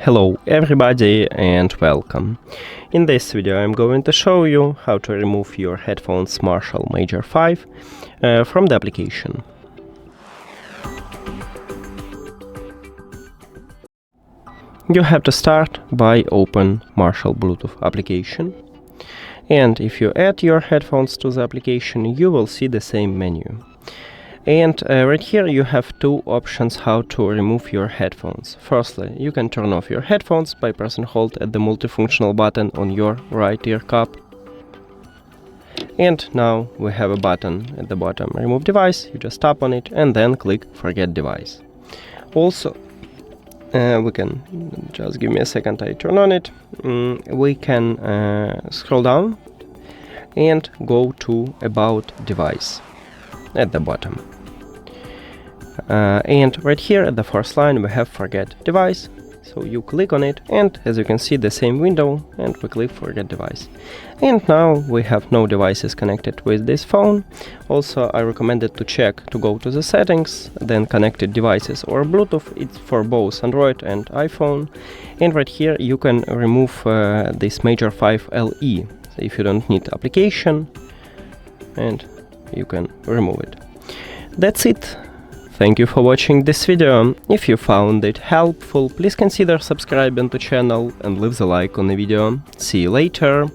Hello everybody and welcome. In this video I'm going to show you how to remove your headphones Marshall Major 5 from the application. You have to start by open Marshall Bluetooth application, and if you add your headphones to the application you will see the same menu. And right here you have two options how to remove your headphones. Firstly, you can turn off your headphones by pressing hold at the multifunctional button on your right ear cup. And now we have a button at the bottom, remove device. You just tap on it and then click forget device. Also, we can, just give me a second, I turn on it. We can scroll down and go to about device at the bottom. And right here at the first line we have forget device, so you click on it and as you can see the same window, and we click forget device. And now we have no devices connected with this phone. Also I recommended to check to go to the settings, then connected devices or Bluetooth. It's for both Android and iPhone. And right here you can remove this Major 5 LE, so if you don't need application, and you can remove it. That's it. Thank you for watching this video. If you found it helpful, please consider subscribing to the channel and leave the like on the video. See you later.